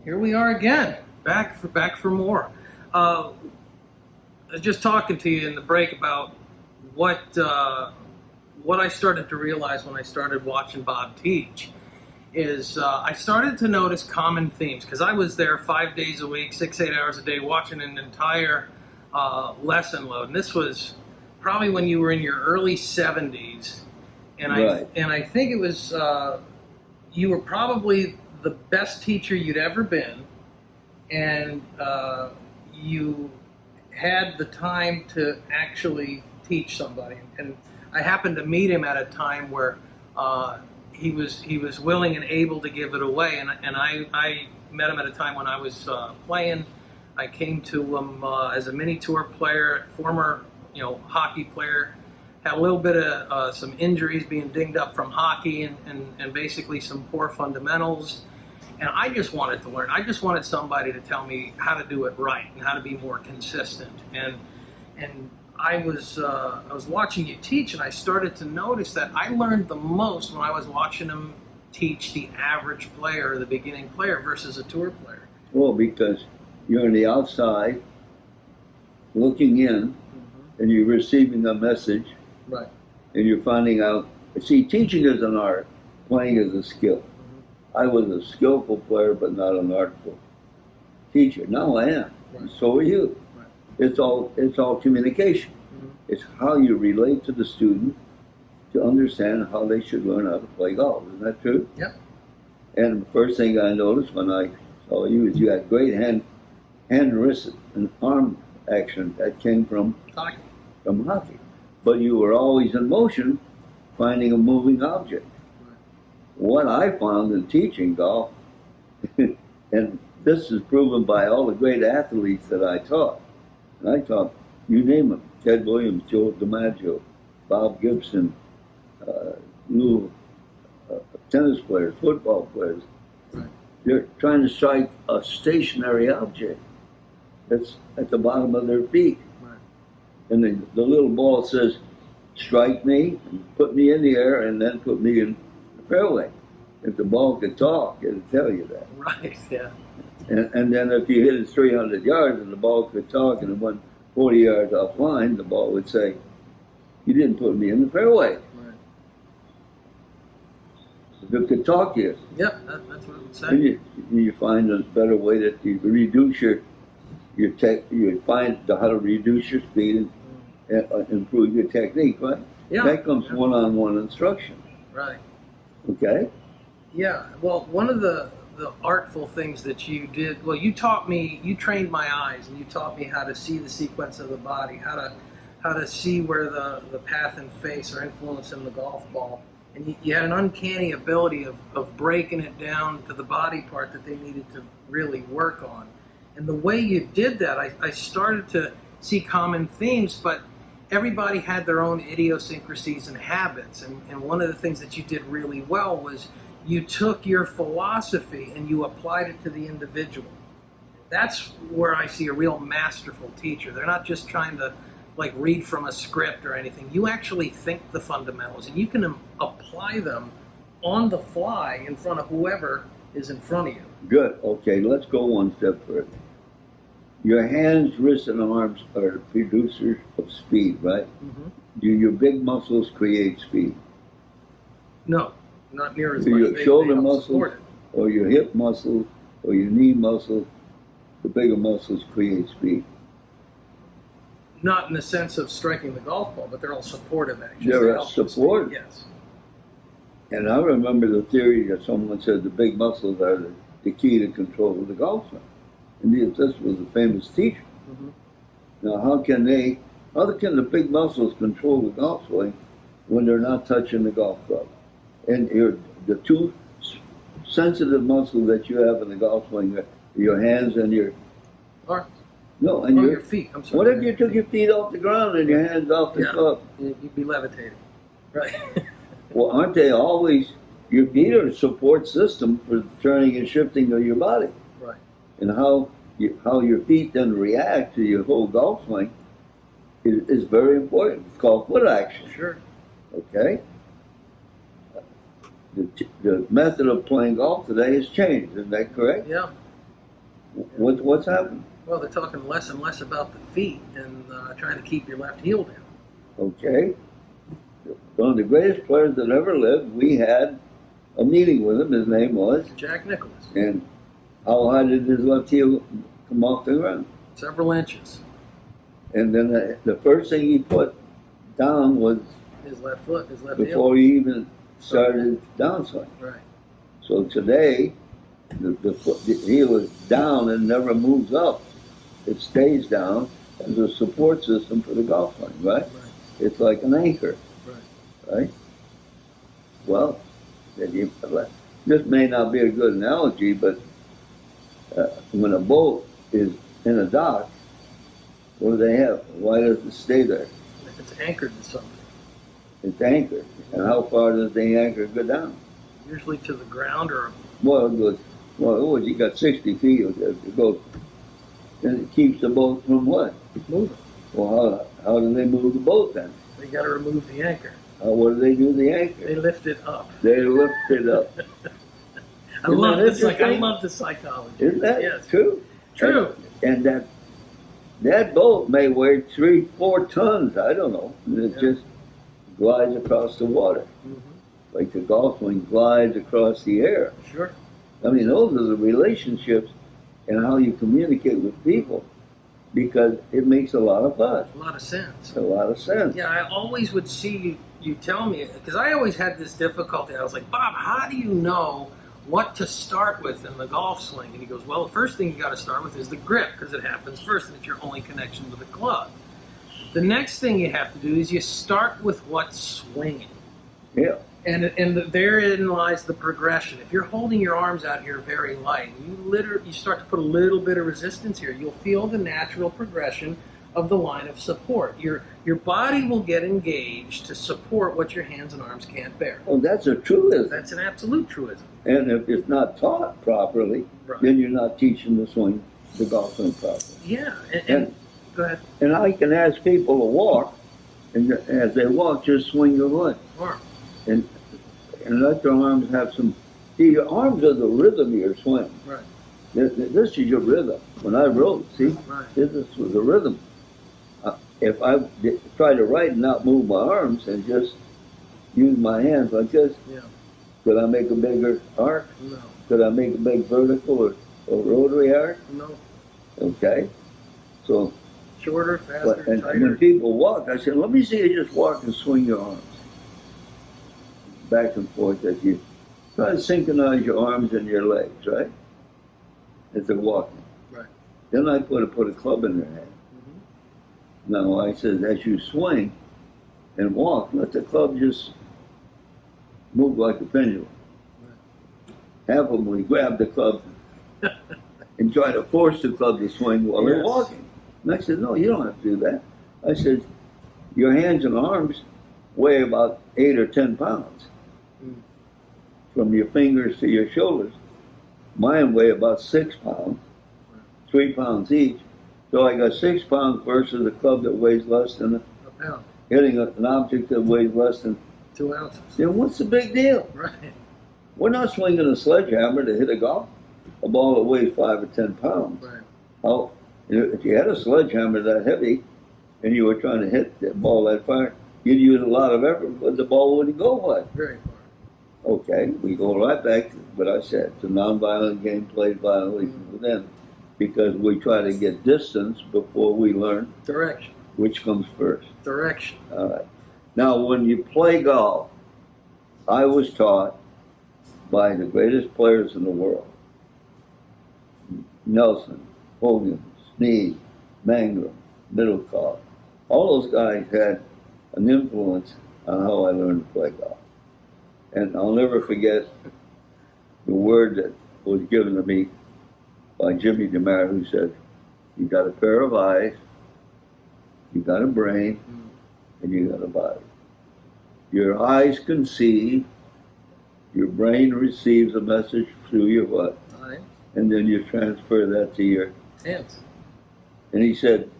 Here we are again, back for more. I was just talking to you in the break about what I started to realize when I started watching Bob teach is I started to notice common themes because I was there 5 days a week, 8 hours a day, watching an entire lesson load. And this was probably when you were in your early 70s, and Right. I think it was you were probably the best teacher you'd ever been, and you had the time to actually teach somebody. And I happened to meet him at a time where he was willing and able to give it away. And I met him at a time when I was playing. I came to him as a mini tour player, former hockey player. Had a little bit of some injuries, being dinged up from hockey, and basically some poor fundamentals. And I just wanted to learn. I just wanted somebody to tell me how to do it right and how to be more consistent. And I was watching you teach, and I started to notice that I learned the most when I was watching him teach the average player or the beginning player versus a tour player. Well, because you're on the outside looking in, and you're receiving a message, Right. and you're finding out. See, teaching is an art, playing is a skill. I was a skillful player, but not an artful teacher. Now I am. Right. So are you. Right. It's all communication. It's how you relate to the student to understand how they should learn how to play golf. Isn't that true? Yep. And the first thing I noticed when I saw you is you had great hand, wrist, and arm action that came from Hockey. hockey. But you were always in motion, finding a moving object. What I found in teaching golf, and this is proven by all the great athletes that I taught, and I taught, you name them, Ted Williams, Joe DiMaggio, Bob Gibson, tennis players, football players. Right. They're trying to strike a stationary object that's at the bottom of their feet. Right. And the little ball says, strike me, and put me in the air, and then put me in the fairway. If the ball could talk, it'd tell you that. Right. Yeah. And then if you hit it 300 yards and the ball could talk and it went 40 yards offline, the ball would say, you didn't put me in the fairway. Right. If it could talk to you. Yep. That's what it would say. Then you find a better way that you reduce your tech. You find how to reduce your speed and improve your technique, right? Yeah. That comes one-on-one instruction. Right. Okay. Yeah. Well, one of the artful things that you did, well, you trained my eyes, and you taught me how to see the sequence of the body, how to see where the path and face are influencing the golf ball. And you had an uncanny ability of breaking it down to the body part that they needed to really work on. And the way you did that, I started to see common themes, but everybody had their own idiosyncrasies and habits. And one of the things that you did really well was you took your philosophy and you applied it to the individual. That's where I see a real masterful teacher. They're not just trying to read from a script or anything. You actually think the fundamentals, and you can apply them on the fly in front of whoever is in front of you. Good. Okay, let's go one step further. Your hands, wrists, and arms are producers of speed, right? Mm-hmm. Do your big muscles create speed? No, not near as Do much. your They shoulder help muscles, support it. or your hip muscles, or your knee muscles, the bigger muscles create speed? Not in the sense of striking the golf ball, but they're all supportive actions. They're They help with supportive. speed, yes. And I remember the theory that someone said the big muscles are the key to control of the golf swing. And this was a famous teacher. Mm-hmm. Now, how can the big muscles control the golf swing when they're not touching the golf club? And the two sensitive muscles that you have in the golf swing are your hands and your Arms. no, and Your feet. I'm sorry. What if you took your feet off the ground and your hands off the club? You'd be levitating. Right. Well, aren't they always? Your feet are a support system for the turning and shifting of your body. Right. And how your feet then react to your whole golf swing is very important. It's called foot action. Sure. Okay? The method of playing golf today has changed, isn't that correct? Yeah. What's happened? Well, they're talking less and less about the feet and trying to keep your left heel down. Okay. One of the greatest players that ever lived, we had a meeting with him. His name was Jack Nicklaus. And how high did his left heel come off the ground? Several inches. And then the first thing he put down was His left foot, his left heel. before he even started his downswing. Right. So today, the heel is down and never moves up. It stays down as a support system for the golf swing, right? Right. It's like an anchor, Right. right? Well, this may not be a good analogy, but when a boat is in a dock, what do they have? Why does it stay there? It's anchored to something. It's anchored. And how far does the anchor go down? Usually to the ground or Well, it goes, you got 60 feet. It goes, and it keeps the boat from what? moving. Well, how do they move the boat then? They got to remove the anchor. What do they do to the anchor? They lift it up. They lift it up. I love that this. I interesting? love the psychology. Isn't that Yes. true? True. And that boat may weigh 3-4 tons. I don't know. And it Yeah. just glides across the water, Mm-hmm. like the golf swing glides across the air. Sure. I mean, those are the relationships and how you communicate with people, because it makes a lot of buzz, A lot of sense. a lot of sense. Yeah, I always would see you tell me, because I always had this difficulty. I was like, Bob, how do you know what to start with in the golf swing? And he goes, well, the first thing you got to start with is the grip, because it happens first, and it's your only connection to the club. The next thing you have to do is you start with what's swinging. Yeah. And therein lies the progression. If you're holding your arms out here very light, you start to put a little bit of resistance here, you'll feel the natural progression of the line of support. Your body will get engaged to support what your hands and arms can't bear. Well, that's a truism. That's an absolute truism. And if it's not taught properly, Right. then you're not teaching the golf swing properly. Yeah. And And, go ahead. and I can ask people to walk, and as they walk, just swing your leg. Arm. And let their arms have some. See, your arms are the rhythm of your swing. Right. This is your rhythm. When I wrote, see, Right. this was the rhythm. If I try to write and not move my arms and just use my hands like this, Yeah. could I make a bigger arc? No. Could I make a big vertical or rotary arc? No. Okay. So, Shorter, faster, and tighter. when people walk, I said, let me see you just walk and swing your arms back and forth as you try to synchronize your arms and your legs, right? As they're walking. Right. Then I put a club in their hand. Mm-hmm. Now I said, as you swing and walk, let the club just move like a pendulum. Right. Half of them will grab the club and try to force the club to swing while they're Yes. walking. And I said, no, you don't have to do that. I said, your hands and arms weigh about 8 or 10 pounds. Mm. From your fingers to your shoulders. Mine weigh about 6 pounds, 3 pounds each. So I got 6 pounds versus a club that weighs less than A pound. hitting an object that weighs less than. 2 ounces. Then what's the big deal? Right. We're not swinging a sledgehammer to hit a ball that weighs 5 or 10 pounds. Right. How, if you had a sledgehammer that heavy and you were trying to hit that ball that far, you'd use a lot of effort, but the ball wouldn't go what? Very far. Okay, we go right back to what I said. It's a nonviolent game played violently from within, because we try to get distance before we learn Direction. which comes first. Direction. All right. Now, when you play golf, I was taught by the greatest players in the world. Nelson, Hogan, Snead, Mangrum, Middlecoff. All those guys had an influence on how I learned to play golf. And I'll never forget the word that was given to me by Jimmy DeMar, who said, you got a pair of eyes, you got a brain, and you got a body. Your eyes conceive, your brain receives a message through your what? Eye. And then you transfer that to your. Hands. And he said,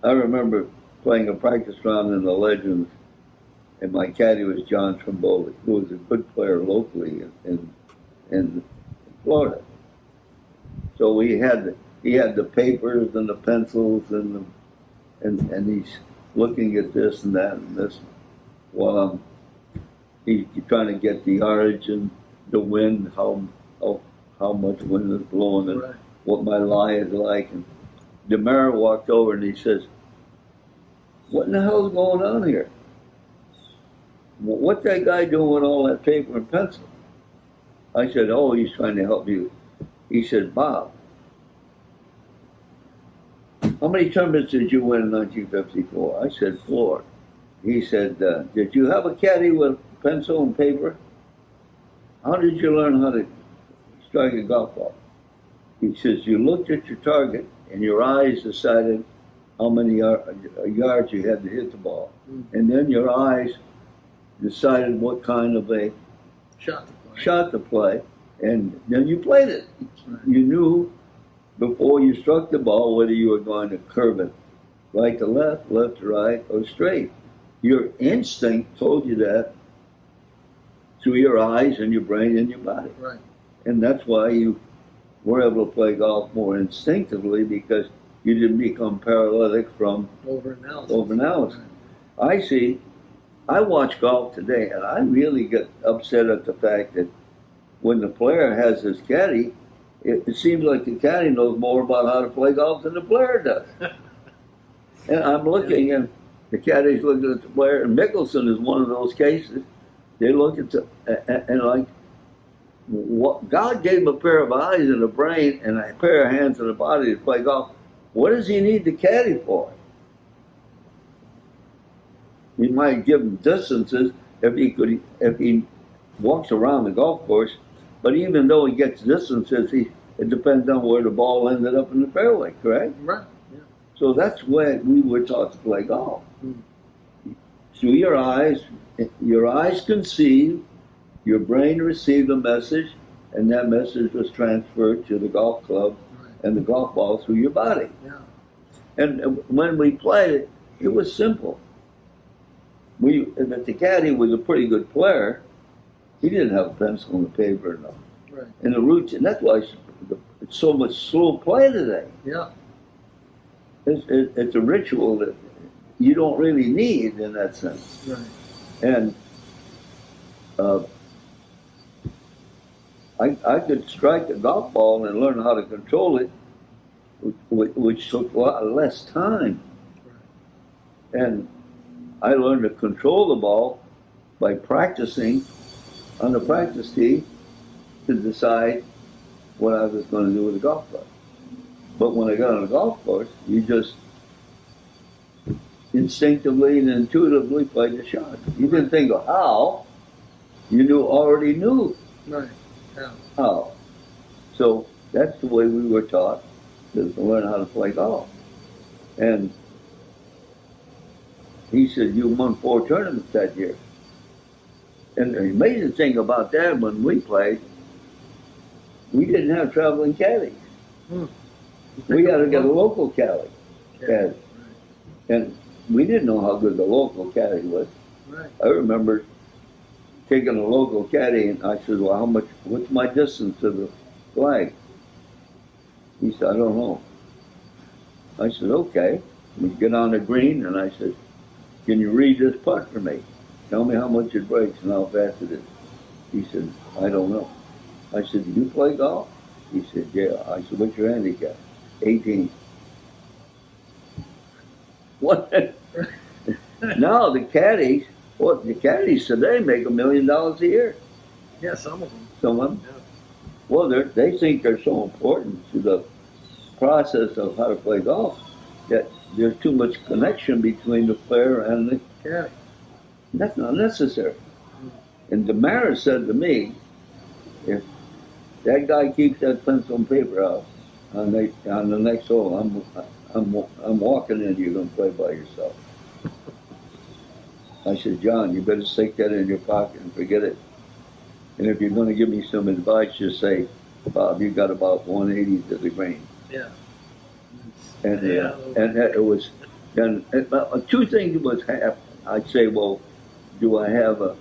I remember playing a practice round in the Legends, and my caddy was John Trimboli, who was a good player locally in Florida. So he had the papers and the pencils and he's looking at this and that and this while he's trying to get the yardage and the wind, how much wind is blowing and Right. what my lie is like. And the mayor walked over and he says, "What in the hell is going on here? What's that guy doing with all that paper and pencil?" I said, "Oh, he's trying to help you." He said, "Bob, how many tournaments did you win in 1954? I said, 4. He said, "Did you have a caddy with pencil and paper? How did you learn how to strike a golf ball?" He says, "You looked at your target and your eyes decided how many yards you had to hit the ball. And then your eyes decided what kind of a shot to play, and then you played it. Right. You knew before you struck the ball whether you were going to curve it right to left, left to right, or straight. Your instinct told you that through your eyes and your brain and your body. Right. And that's why you were able to play golf more instinctively, because you didn't become paralytic from overanalysis. Right. I watch golf today, and I really get upset at the fact that when the player has his caddy, it seems like the caddy knows more about how to play golf than the player does. And I'm looking, and the caddy's looking at the player, and Mickelson is one of those cases. They look at and like, what, God gave him a pair of eyes and a brain and a pair of hands and a body to play golf. What does he need the caddy for? He might give him distances if he walks around the golf course, but even though he gets distances, it depends on where the ball ended up in the fairway, correct? Right. Yeah. So that's where we were taught to play golf. Through your eyes conceived, your brain received a message, and that message was transferred to the golf club and the golf ball through your body. Yeah. And when we played, it was simple. The caddy was a pretty good player. He didn't have a pencil and a paper enough. Right. And the routine, that's why it's so much slow play today. Yeah. It's a ritual that you don't really need in that sense. Right. And I could strike a golf ball and learn how to control it, which took a lot less time. Right. And I learned to control the ball by practicing on the practice tee to decide what I was going to do with the golf club. But when I got on the golf course, you just instinctively and intuitively played the shot. You didn't think of how. You already knew Right. Yeah. how. So that's the way we were taught to learn how to play golf. And he said, "You won 4 tournaments that year." And the amazing thing about that, when we played, we didn't have traveling caddies. We had to get a local caddy. Right. And we didn't know how good the local caddy was. Right. I remember taking a local caddy, and I said, "Well, what's my distance to the flag?" He said, "I don't know." I said, "Okay." We get on the green, and I said, "Can you read this putt for me? Tell me how much it breaks and how fast it is." He said, "I don't know." I said, "Do you play golf?" He said, "Yeah." I said, "What's your handicap?" 18. What? Now the caddies today make $1 million a year. Yeah, some of them. Some of them. Yeah. Well, they think they're so important to the process of how to play golf that there's too much connection between the player and the Yeah. That's not necessary. And Damara said to me, if that guy keeps that pencil and paper out on the next hole, I'm walking in, you're going to play by yourself. I said, "John, you better stick that in your pocket and forget it. And if you're going to give me some advice, just say, Bob, you got about 180 to the green." Yeah. And Yeah. and it was, and 2 things was happen. I'd say, "Well, do I have a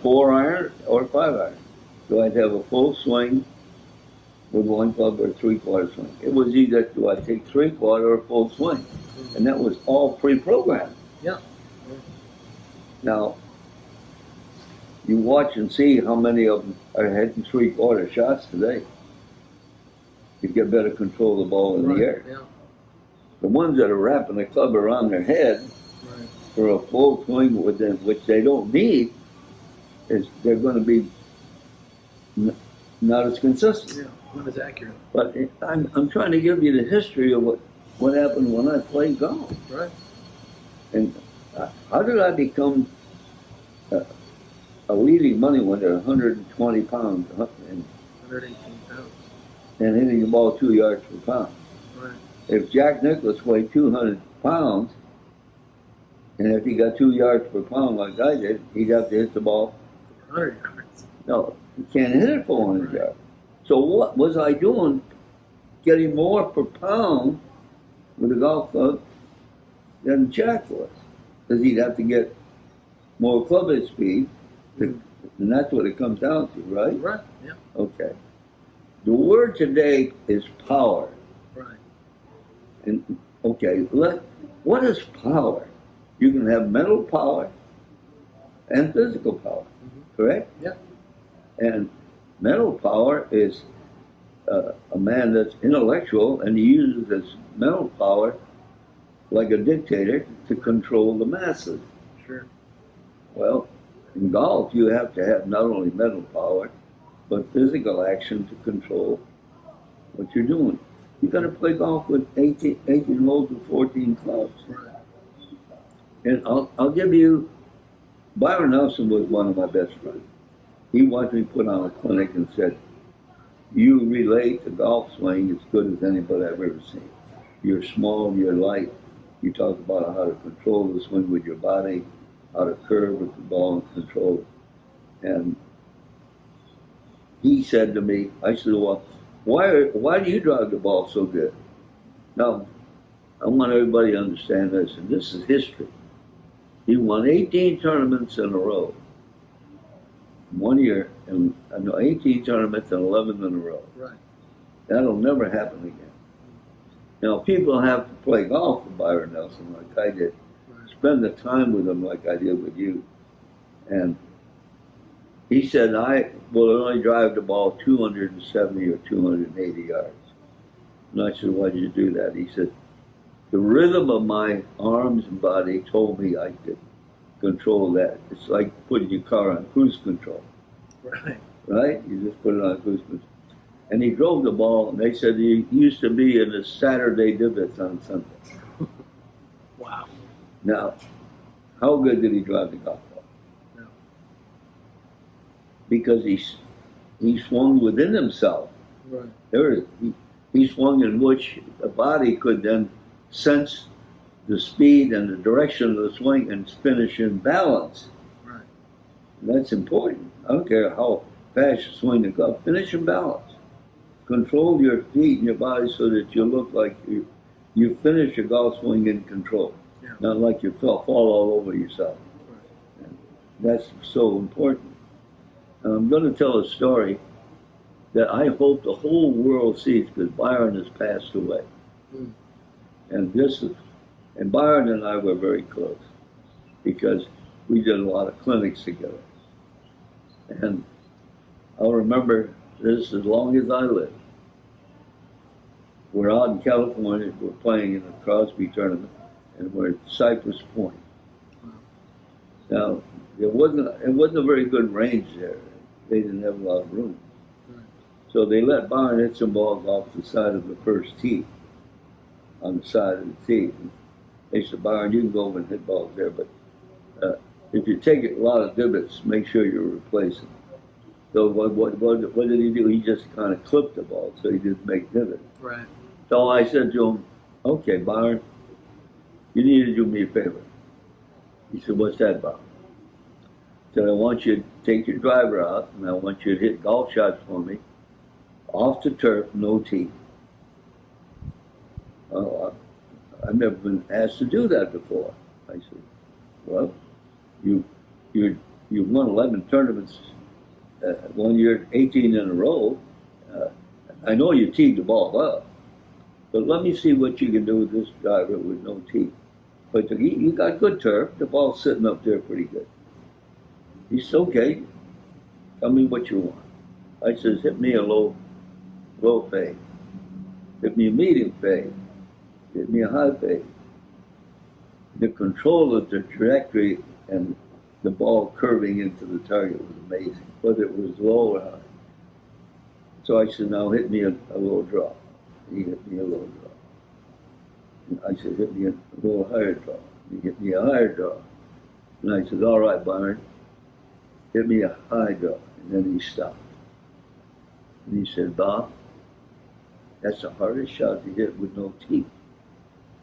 4-iron or a 5-iron?" do I have a full swing with one club or a three-quarter swing? It was either do I take three-quarter or full swing, and that was all pre-programmed. Yeah. Now, you watch and see how many of them are hitting three-quarter shots today. You get better control of the ball in Right. the air. Yeah. The ones that are wrapping the club around their head Right. for a full swing with them, which they don't need, is they're going to be not as consistent. Yeah. Not as accurate. But I'm trying to give you the history of what happened when I played golf. Right. And how did I become a leading money winner, 120 pounds, and 118 pounds. hitting the ball 2 yards per pound? Right. If Jack Nicklaus weighed 200 pounds, and if he got 2 yards per pound like I did, he'd have to hit the ball. 100 yards. No, you can't hit it 400 Right. yards. So what was I doing? Getting more per pound with a golf club than Jack was, because he'd have to get more club head speed, and that's what it comes down to, right? Right. Yeah. Okay. The word today is power. Right. And okay, what is power? You can have mental power and physical power, correct? Yeah. And mental power is a man that's intellectual and he uses his mental power like a dictator to control the masses. Sure. Well, in golf, you have to have not only mental power, but physical action to control what you're doing. You got to play golf with 18 holes with 14 clubs. Right. And I'll give you, Byron Nelson was one of my best friends. He watched me put on a clinic and said, you relate the golf swing as good as anybody I've ever seen. You're small, you're light. You talk about how to control the swing with your body, how to curve with the ball and control it. And he said to me, I said, well, why do you drive the ball so good? Now, I want everybody to understand this, and this is history. He won 18 tournaments in a row. 1 year, and 18 tournaments and 11 in a row. Right. That'll never happen again. Now, people have to play golf with Byron Nelson like I did. Right. Spend the time with him like I did with you. And he said, I will only drive the ball 270 or 280 yards. And I said, why did you do that? He said, the rhythm of my arms and body told me I could control that. It's like putting your car on cruise control. Right. Right? You just put it on cruise control. And he drove the ball, and they said he used to be in the Saturday divots on Sunday. Wow. Now, how good did he drive the golf ball? No. Because he swung within himself. Right. He swung in which the body could then sense the speed and the direction of the swing and finish in balance. Right. And that's important. I don't care how fast you swing the golf, finish in balance. Control your feet and your body so that you look like you finish your golf swing in control. Yeah. Not like you fall all over yourself. Right. And that's so important. And I'm going to tell a story that I hope the whole world sees, because Byron has passed away. Mm. And Byron and I were very close because we did a lot of clinics together. And I'll remember this as long as I live. We're out in California, we're playing in a Crosby tournament, and we're at Cypress Point. Wow. Now, it wasn't a very good range there. They didn't have a lot of room. Right. So they let Byron hit some balls off the side of the first tee, on the side of the tee. And they said, Byron, you can go over and hit balls there, but if you take a lot of divots, make sure you replace them. So what did he do? He just kind of clipped the ball, so he didn't make divots. Right. So I said to him, okay, Byron, you need to do me a favor. He said, what's that about? I said, I want you to take your driver out, and I want you to hit golf shots for me, off the turf, no tee. I've never been asked to do that before. I said, well, you've won 11 tournaments one year, 18 in a row. Uh, I know you teed the ball up, but let me see what you can do with this driver with no tee. But you got good turf. The ball's sitting up there pretty good. He said, okay, tell me what you want. I says, hit me a low fade. Hit me a medium fade. Hit me a high fade. The control of the trajectory and the ball curving into the target was amazing, whether it was low or high. So I said, now hit me a low drop. He hit me a low drop. And I said, hit me a little higher drop. He hit me a higher drop. And I said, all right, Byron, hit me a high drop. And then he stopped. And he said, Bob, that's the hardest shot to hit with no tee.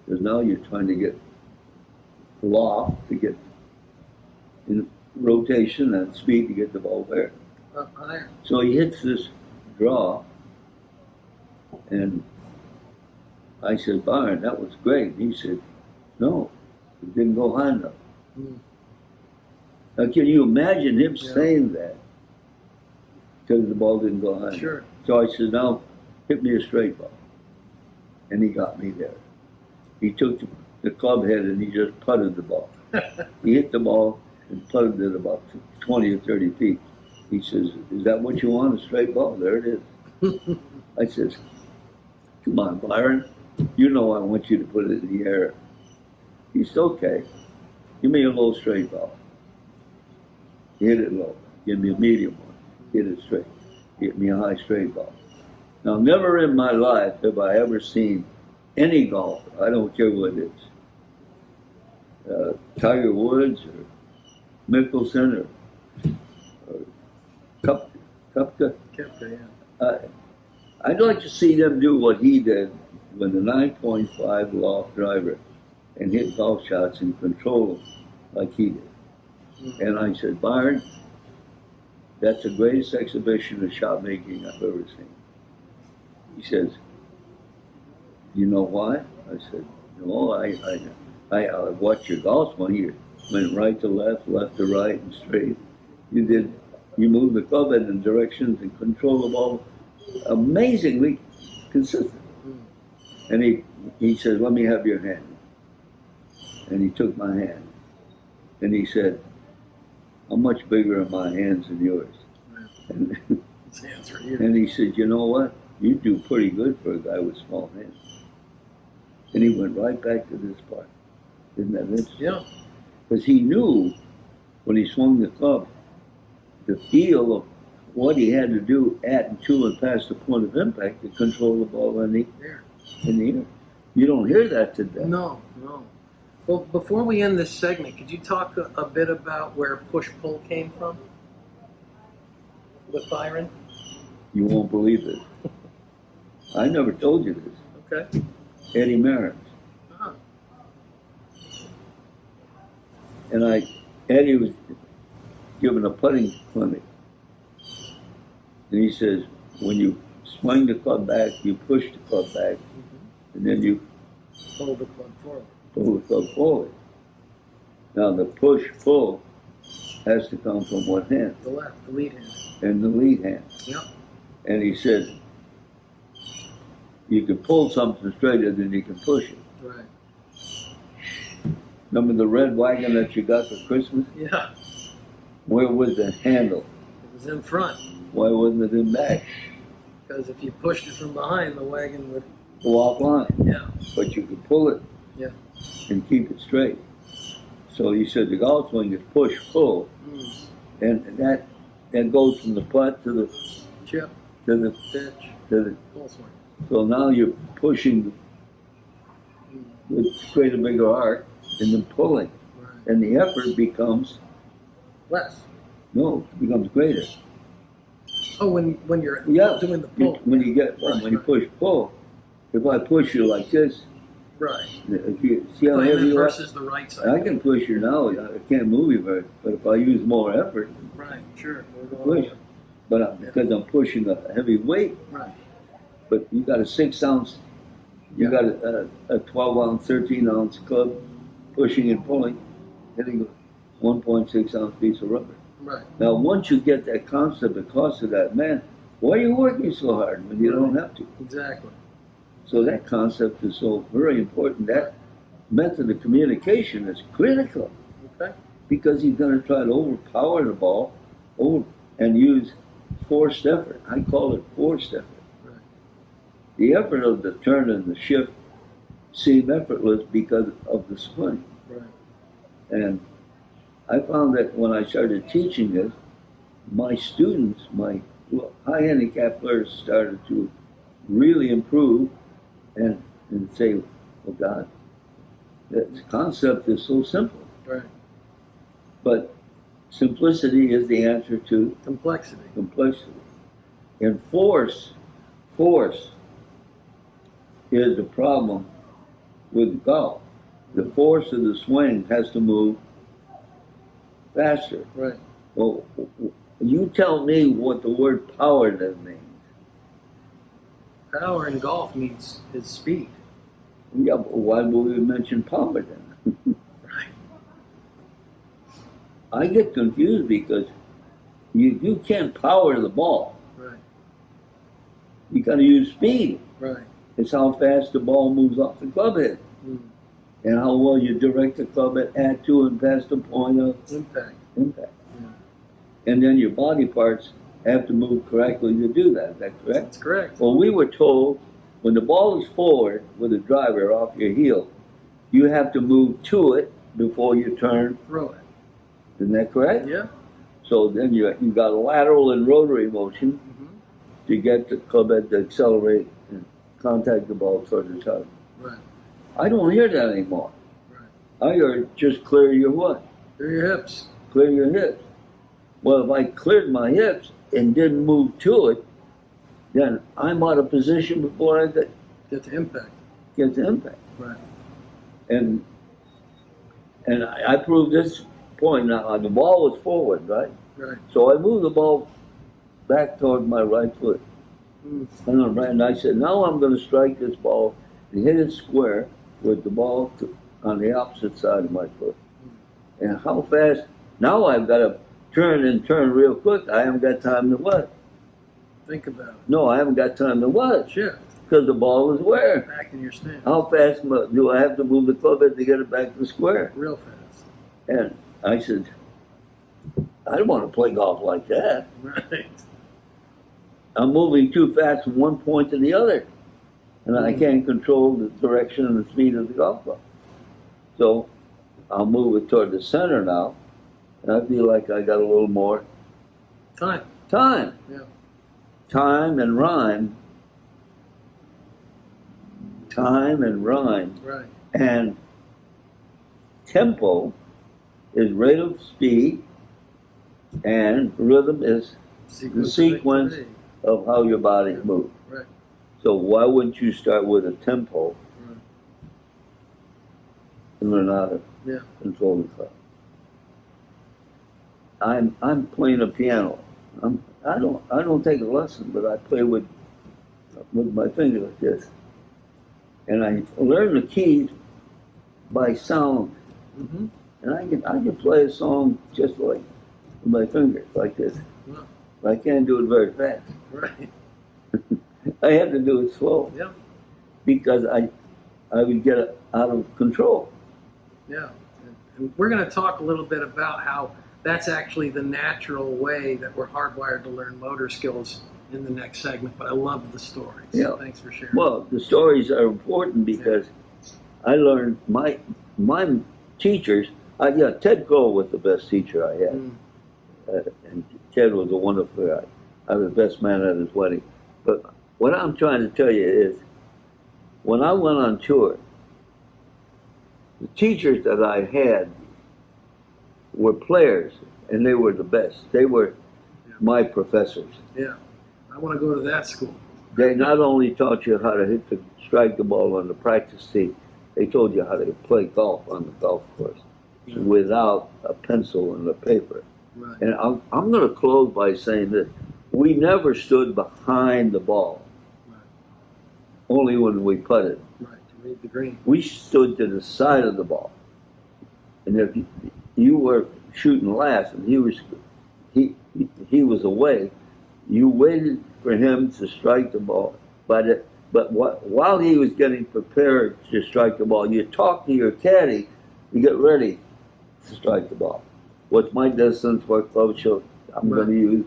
Because now you're trying to get loft to get in rotation and speed to get the ball there. Up higher. So he hits this draw, and I said, Byron, that was great. And he said, no, it didn't go high enough. Mm. Now, can you imagine him saying that? Because the ball didn't go high enough. Sure. So I said, now hit me a straight ball. And he got me there. He took the club head and he just putted the ball. He hit the ball and putted it about 20 or 30 feet. He says, is that what you want, a straight ball? There it is. I says, come on, Byron. You know I want you to put it in the air. He said, okay. Give me a low straight ball. Hit it low. Give me a medium one. Hit it straight. Hit me a high straight ball. Now, never in my life have I ever seen any golfer, I don't care what it is, Tiger Woods or Mickelson or Kupka. Yeah. I'd like to see them do what he did with a 9.5 loft driver and hit golf shots and control them like he did. Mm-hmm. And I said, Byron, that's the greatest exhibition of shot making I've ever seen. He says, you know why? I said, no, I watched your golf swing. You went right to left, left to right, and straight. You moved the club head in directions and control the ball amazingly consistent. And he said, let me have your hand. And he took my hand. And he said, how much bigger are my hands than yours? And, and he said, you know what? You do pretty good for a guy with small hands. And he went right back to this part. Isn't that interesting? Yeah. Because he knew when he swung the club, the feel of what he had to do at and to and past the point of impact to control the ball in the air. You don't hear that today. No. Well, before we end this segment, could you talk a bit about where push-pull came from with Byron? You won't believe it. I never told you this. Okay. Eddie Merritt. Uh-huh. And Eddie was giving a putting clinic. And he says, when you swing the club back, you push the club back, and then you pull the club forward. Pull the club forward. Now the push-pull has to come from what hand? The left, the lead hand. And the lead hand. Yep. And he said, you can pull something straighter than you can push it. Right. Remember the red wagon that you got for Christmas? Yeah. Where was the handle? It was in front. Why wasn't it in back? Because if you pushed it from behind, the wagon would go offline. Yeah. But you could pull it. Yeah. And keep it straight. So he said the golf swing is push-pull. And that goes from the putt to the chip, to the pitch, to the full swing. So now you're pushing to create a bigger arc and then pulling. Right. And the effort becomes less. No, it becomes greater. Oh, when you're doing the pull. When you push pull, if I push you like this, right. If you see how heavy you are, versus the right side. I can push you now. I can't move you very, but if I use more effort, right, sure, push. But because I'm pushing a heavy weight, right. But you got a 6 ounce, you got a 12 ounce, 13 ounce club, pushing and pulling, hitting a 1.6 ounce piece of rubber. Right. Now, once you get that concept across to that man, why are you working so hard when you don't have to? Exactly. So that concept is so very important. That method of communication is critical Okay. because he's going to try to overpower the ball and use forced effort. I call it forced effort. Right. The effort of the turn and the shift seem effortless because of the swing. Right. And I found that when I started teaching this, my students, my high handicap players started to really improve and say, oh God, that concept is so simple. Right. But simplicity is the answer to Complexity. complexity. And force is the problem with golf. The force of the swing has to move faster. Right. Well, you tell me what the word power then means. Power in golf means is speed. Yeah, but why would we mention power then? Right. I get confused because you can't power the ball. Right. You got to use speed. Right. It's how fast the ball moves off the club head Mm. and how well you direct the club head at to and past the point of Impact. impact. Yeah. And then your body parts have to move correctly to do that. Is that correct? That's correct. Well, we were told when the ball is forward with a driver off your heel, you have to move to it before you turn. Throw it. Isn't that correct? Yeah. So then you got a lateral and rotary motion Mm-hmm. to get the club head to accelerate and contact the ball towards the target. Right. I don't hear that anymore. Right. I hear just clear your what? Through your hips. Clear your hips. Well, if I cleared my hips and didn't move to it, then I'm out of position before I Get to impact. get to impact. Right. And I proved this point now. The ball was forward, right? Right. So I moved the ball back toward my right foot. Mm. And I said, now I'm going to strike this ball and hit it square with the ball on the opposite side of my foot. And how fast? Now I've got to turn real quick. I haven't got time to what? Think about it. No, I haven't got time to what? Shift. Because the ball is where? Back in your stance. How fast do I have to move the club head to get it back to square? Real fast. And I said, I don't want to play golf like that. Right. I'm moving too fast from one point to the other. And I can't control the direction and the speed of the golf ball. So I'll move it toward the center now. And I feel like I got a little more Time. time. Yeah. Time and rhyme. Time and rhyme. Right. And tempo is rate of speed, and rhythm is the sequence of how your body moves. Right. So why wouldn't you start with a tempo Right. and learn how to Yeah. control the club? I'm playing a piano. I don't take a lesson, but I play with my finger like this, and I learn the keys by sound. Mm-hmm. And I can play a song just like with my fingers like this. Wow. But I can't do it very fast. Right. I have to do it slow Yeah. because I would get out of control. Yeah. And we're going to talk a little bit about how that's actually the natural way that we're hardwired to learn motor skills in the next segment. But I love the stories. Yeah. So thanks for sharing. Well, the stories are important because I learned my teachers. Ted Cole was the best teacher I had, and Ted was a wonderful guy. I was the best man at his wedding. But what I'm trying to tell you is, when I went on tour, the teachers that I had were players, and they were the best. They were my professors. Yeah. I want to go to that school. They not only taught you how to strike the ball on the practice tee, they told you how to play golf on the golf course without a pencil and a paper. Right. And I'm going to close by saying this. We never stood behind the ball, Right. only when we putted. Right. To read the green. We stood to the side of the ball. And if you were shooting last and he was he was away. You waited for him to strike the ball, while he was getting prepared to strike the ball, you talk to your caddy to get ready to strike the ball. What's my distance? What club show I'm going to use?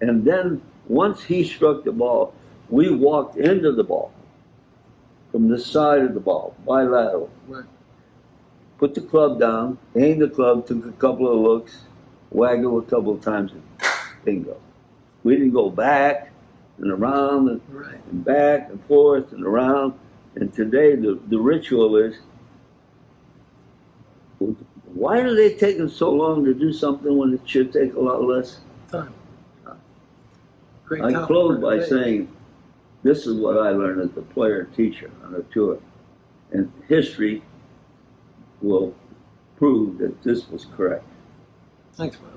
And then once he struck the ball, we walked into the ball from the side of the ball, bilateral. Right. Put the club down, aimed the club, took a couple of looks, waggle a couple of times, and bingo. We didn't go back and around and back and forth and around. And today the ritual is, why are they taking so long to do something when it should take a lot less time? Great I topic close for by debate. saying, this is what I learned as a player and teacher on a tour. And history will prove that this was correct. Thanks, brother.